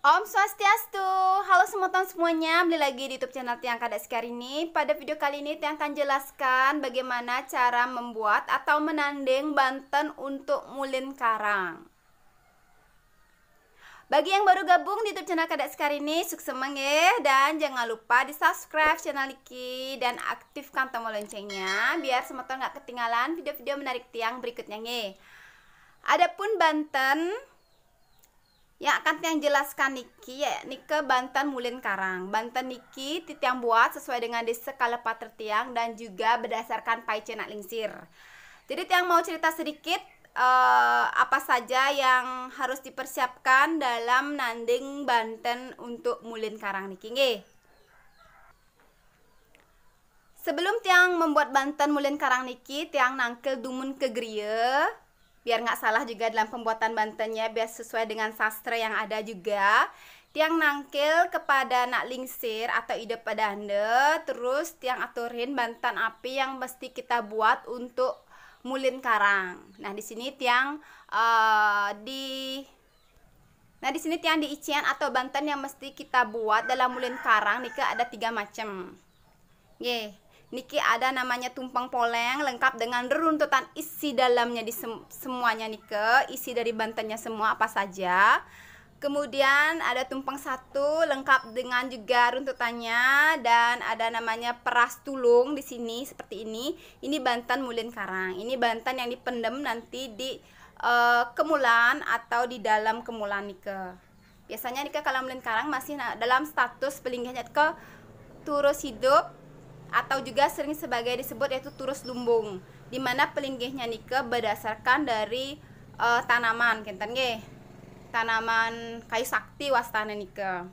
Om Swastiastu, halo teman-teman semuanya, kembali lagi di YouTube channel Tiang Kada Sekar ini. Pada video kali ini Tiang akan jelaskan bagaimana cara membuat atau menandeng banten untuk mulin karang. Bagi yang baru gabung di YouTube channel Kada Sekar ini, sukses semangat dan jangan lupa di subscribe channel Niki dan aktifkan tombol loncengnya biar teman-teman gak ketinggalan video-video menarik Tiang berikutnya nge. Adapun banten yang akan Tiang jelaskan niki ya nike banten mulin karang. Banten niki Tiang buat sesuai dengan desa kalepater Tiang dan juga berdasarkan pai cenak lingsir. Jadi Tiang mau cerita sedikit apa saja yang harus dipersiapkan dalam nanding banten untuk mulin karang niki nggih. Sebelum Tiang membuat banten mulin karang niki, Tiang nangkel dumun ke griye. Biar nggak salah juga dalam pembuatan bantennya, biar sesuai dengan sastra yang ada juga. Tiang nangkil kepada nak lingsir atau ide pada anda, terus Tiang aturin bantan api yang mesti kita buat untuk mulin karang. Nah di sini Tiang di sini Tiang di ician atau banten yang mesti kita buat dalam mulin karang niki ada 3 macam. Niki ada namanya tumpeng poleng lengkap dengan runtutan isi dalamnya di semuanya nike, isi dari bantennya semua apa saja. Kemudian ada tumpeng 1 lengkap dengan juga runtutannya dan ada namanya peras tulung di sini seperti ini. Ini banten mulin karang. Ini banten yang dipendem nanti di kemulan atau di dalam kemulan nike. Biasanya nike kalau mulin karang masih dalam status pelinggihnya ke turus hidup atau juga sering sebagai disebut yaitu turus lumbung, dimana pelinggihnya nike berdasarkan dari tanaman kenten nggih, tanaman kayu sakti wastana nike.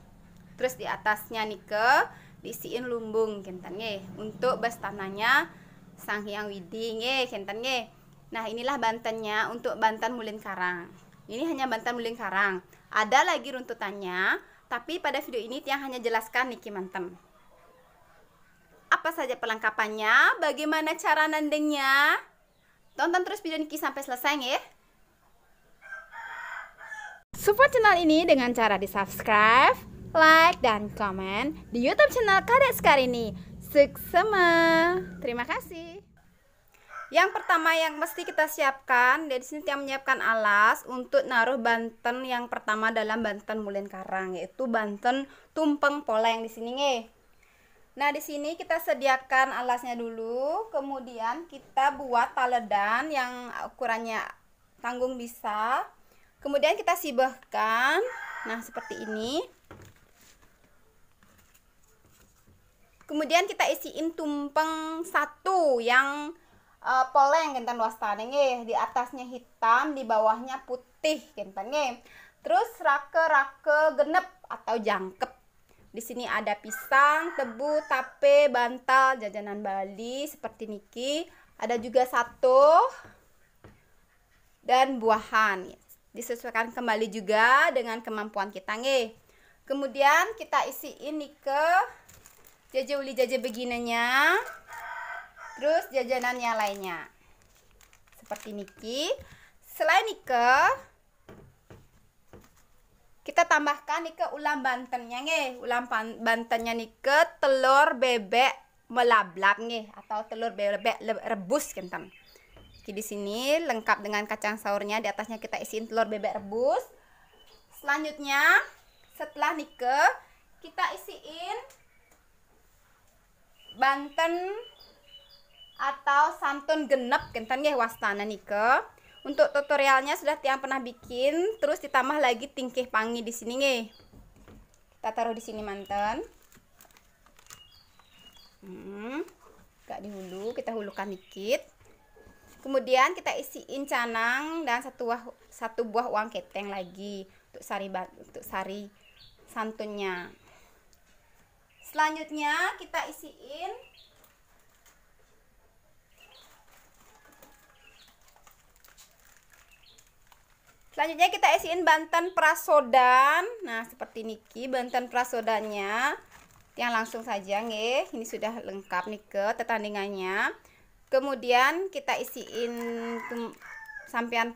Terus di atasnya nike diisiin lumbung kenten nggih untuk bestananya Sang Hyang Widi nggih kenten nggih. Nah inilah bantennya untuk banten mulin karang. Ini hanya banten mulin karang, ada lagi runtutannya, tapi pada video ini Tiang hanya jelaskan niki manten. Apa saja perlengkapannya, bagaimana cara nandengnya. Tonton terus video niki sampai selesai ya. Support channel ini dengan cara di subscribe, like, dan komen di YouTube channel Kada Sekar ini. Suksema. Terima kasih. Yang pertama yang mesti kita siapkan, dari sini Tiang menyiapkan alas untuk naruh banten yang pertama dalam banten mulin karang, yaitu banten tumpeng poleng di sini nggih. Nah, di sini kita sediakan alasnya dulu, kemudian kita buat taledan yang ukurannya tanggung bisa. Kemudian kita sibahkan. Nah, seperti ini. Kemudian kita isiin tumpeng 1 yang poleng kenten wastane nggih, di atasnya hitam, di bawahnya putih kenten nggih. Terus rake-rake genep atau jangkep. Di sini ada pisang, tebu, tape, bantal, jajanan Bali seperti niki. Ada juga sato dan buahan. Disesuaikan kembali juga dengan kemampuan kita nggih. Kemudian kita isiin nike jaje uli jaje begininya. Terus jajanan yang lainnya. Seperti niki. Selain nike kita tambahkan nike ulam bantennya nggih. Ulam bantennya nike telur bebek melablab nggih atau telur bebek rebus kenten. Di sini lengkap dengan kacang saurnya, di atasnya kita isiin telur bebek rebus. Selanjutnya setelah nike kita isiin banten atau santun genep kenten nggih wastana nike. Untuk tutorialnya sudah Tiang pernah bikin, terus ditambah lagi tingkih pangi di sini nggih. Kita taruh di sini manten. Gak dihulu, kita hulukan dikit. Kemudian kita isiin canang dan satu buah uang keteng lagi untuk sari santunnya. Selanjutnya kita isiin banten prasodan. Nah, seperti niki banten prasodannya. Yang langsung saja nggih. Ini sudah lengkap nike tetandingannya. Kemudian kita isiin sampean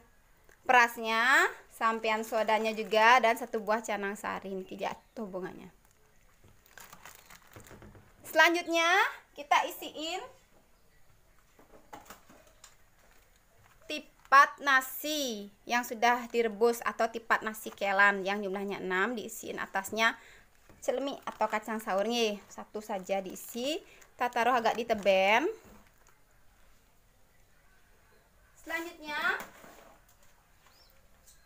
perasnya sampean sodanya juga, dan 1 buah canang sari. Ini jatuh bunganya. Selanjutnya kita isiin tipat nasi yang sudah direbus atau tipat nasi kelan yang jumlahnya 6, diisiin atasnya celemi atau kacang saur nih. 1 saja diisi, kita taruh agak di teben.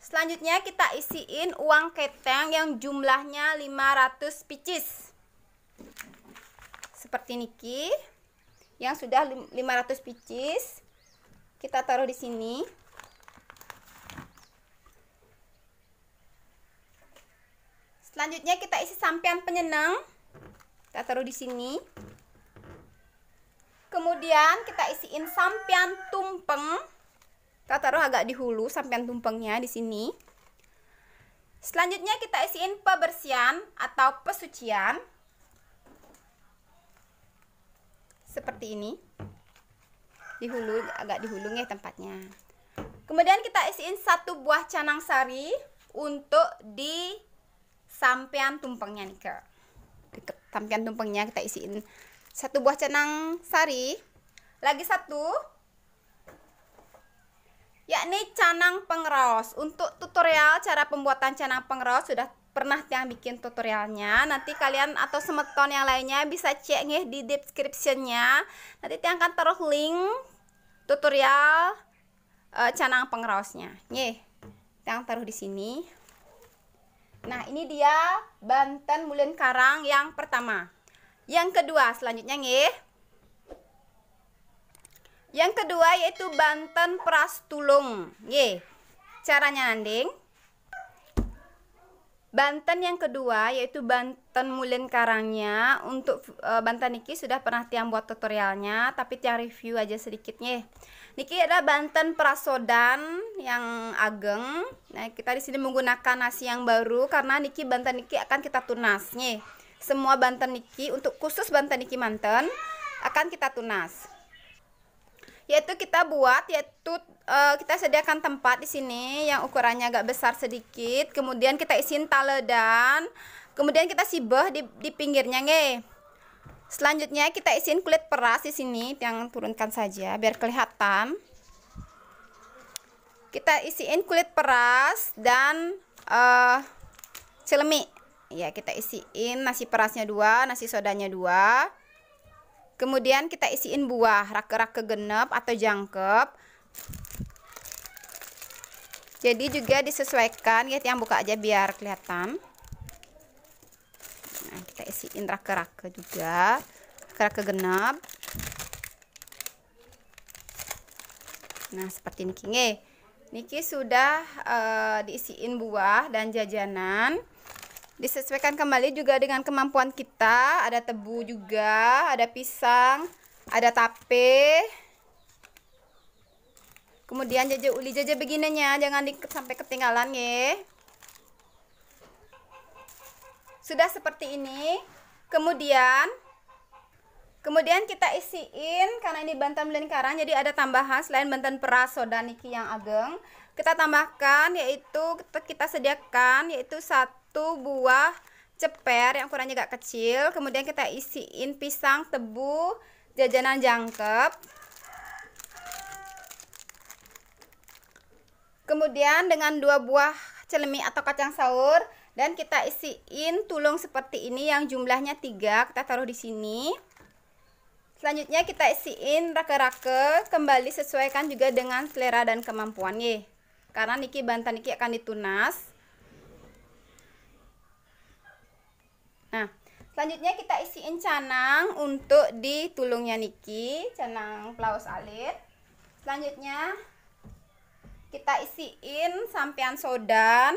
Selanjutnya kita isiin uang keteng yang jumlahnya 500 picis. Seperti niki. Yang sudah 500 picis. Kita taruh di sini. Selanjutnya kita isi sampean penyenang. Kita taruh di sini. Kemudian kita isiin sampean tumpeng. Kita taruh agak di hulu sampean tumpengnya di sini. Selanjutnya kita isiin pebersihan atau pesucian. Seperti ini. Di hulu, agak di hulu ya tempatnya. Kemudian kita isiin 1 buah canang sari untuk di sampean tumpengnya nih, Kak. Deket sampean tumpengnya kita isiin 1 buah canang sari. Lagi 1, yakni canang pengeros. Untuk tutorial cara pembuatan canang pengeros sudah pernah yang bikin tutorialnya. Nanti kalian atau semeton yang lainnya bisa cek nih di descriptionnya. Nanti yang akan taruh link tutorial canang pengerosnya. Nih, yang taruh di sini. Nah, ini dia Banten Mulin Karang yang pertama. Yang kedua selanjutnya nih. Yang kedua yaitu Banten Prastulung. Nih, caranya nanding. Banten yang kedua yaitu Banten Mulin Karangnya. Untuk Banten niki sudah pernah tiang buat tutorialnya, tapi tiang review aja sedikitnya. Niki ada Banten Prasodan yang ageng. Nah, kita di sini menggunakan nasi yang baru karena niki Banten niki akan kita tunas nih. Semua Banten niki untuk khusus Banten niki Banten akan kita tunas. Yaitu kita buat kita sediakan tempat di sini yang ukurannya agak besar sedikit. Kemudian kita isiin taledan. Kemudian kita sibeh di pinggirnya nge. Selanjutnya kita isiin kulit peras di sini, yang turunkan saja biar kelihatan. Kita isiin kulit peras dan celemi. Ya, kita isiin nasi perasnya 2, nasi sodanya 2. Kemudian kita isiin buah rake-rake genep atau jangkep. Jadi juga disesuaikan ya, yang buka aja biar kelihatan. Nah, kita isiin rake-rake juga, rake-rake genep. Nah, seperti ini. Niki sudah diisiin buah dan jajanan. Disesuaikan kembali juga dengan kemampuan kita. Ada tebu juga, ada pisang, ada tape. Kemudian jaja uli, jaja begininya jangan sampai ketinggalan ya. Sudah seperti ini. Kemudian kita isiin, karena ini Banten Mulin Karang jadi ada tambahan selain Banten Prasodan niki yang ageng. Kita tambahkan yaitu kita sediakan yaitu 1 buah ceper yang ukurannya agak kecil. Kemudian kita isiin pisang, tebu, jajanan jangkep. Kemudian dengan 2 buah celemi atau kacang saur, dan kita isiin tulung seperti ini yang jumlahnya 3. Kita taruh di sini. Selanjutnya kita isiin rake-rake, kembali sesuaikan juga dengan selera dan kemampuan ya. Karena niki Banten niki akan ditunas. Nah, selanjutnya kita isiin canang untuk di tulungnya niki, canang plaus alit. Selanjutnya kita isiin sampean sodan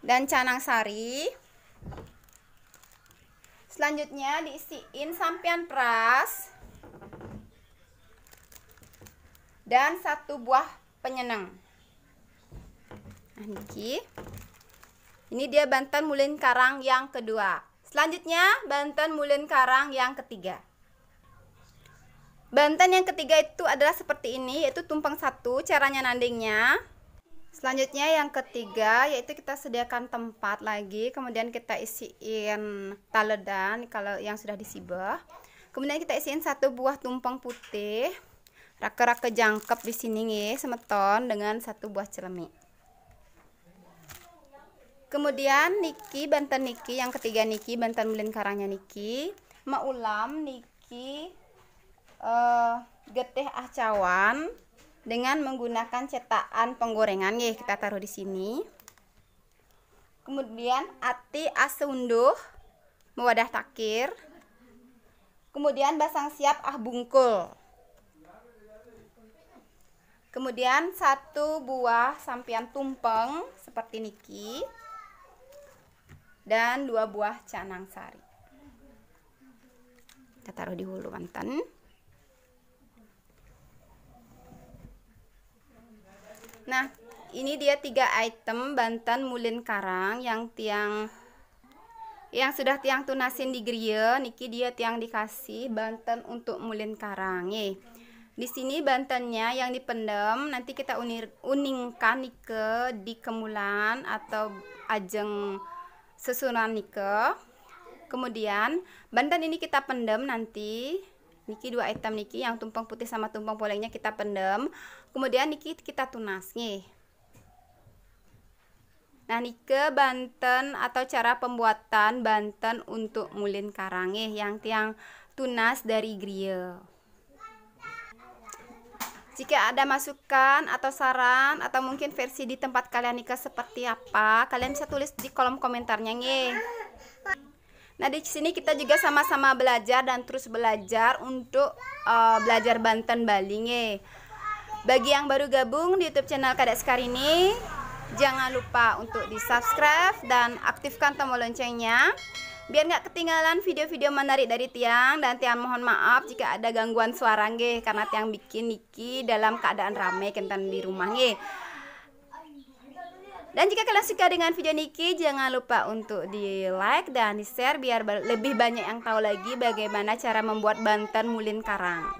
dan canang sari. Selanjutnya diisiin sampean peras dan 1 buah penyenang. Nah, niki. Ini dia Banten Mulin Karang yang kedua. Selanjutnya Banten Mulin Karang yang ketiga. Banten yang ketiga itu adalah seperti ini, yaitu tumpeng 1. Caranya nandingnya, Selanjutnya yang ketiga yaitu kita sediakan tempat lagi, kemudian kita isiin taledan kalau yang sudah disibah. Kemudian kita isiin 1 buah tumpeng putih, rake-rake jangkep di sini nih, semeton dengan 1 buah celemik. Kemudian niki banten niki yang ketiga niki banten mulin karangnya niki, maulam niki getih acawan dengan menggunakan cetakan penggorengan ya, kita taruh di sini. Kemudian ati asunduh mewadah takir. Kemudian basang siap bungkul. Kemudian 1 buah sampian tumpeng seperti niki dan 2 buah canang sari. Kita taruh di hulu banten. Nah, ini dia 3 item banten mulin karang yang sudah tiang tunasin di griya. Niki dia tiang dikasih banten untuk mulin karang ye. Di sini bantennya yang dipendam nanti kita uningkan nike di kemulan atau ajeng sesunan nike. Kemudian banten ini kita pendam nanti. Niki 2 item niki yang tumpeng putih sama tumpeng polengnya kita pendam. Kemudian niki kita tunas nih. Nah, nike banten atau cara pembuatan banten untuk mulin karang yang tiang tunas dari griya. Jika ada masukan atau saran atau mungkin versi di tempat kalian nikah seperti apa, kalian bisa tulis di kolom komentarnya nih. Nah, di sini kita juga sama-sama belajar dan terus belajar untuk belajar banten Bali nih. Bagi yang baru gabung di YouTube channel Kadek Sekar ini, jangan lupa untuk di-subscribe dan aktifkan tombol loncengnya biar nggak ketinggalan video-video menarik dari Tiang. Dan Tiang mohon maaf jika ada gangguan suara nggih, karena Tiang bikin niki dalam keadaan ramai kentan di rumah nggih. Dan jika kalian suka dengan video niki, jangan lupa untuk di like dan di share biar lebih banyak yang tahu lagi bagaimana cara membuat banten mulin karang.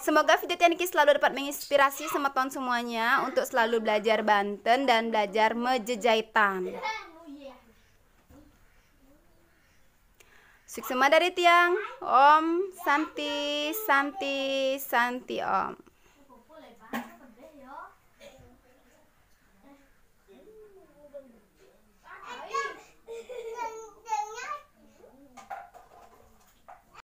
Semoga video Tiang niki selalu dapat menginspirasi semeton semuanya untuk selalu belajar banten dan belajar mejejahitan. Suksema dari Tiang. Om Santi Santi Santi Om.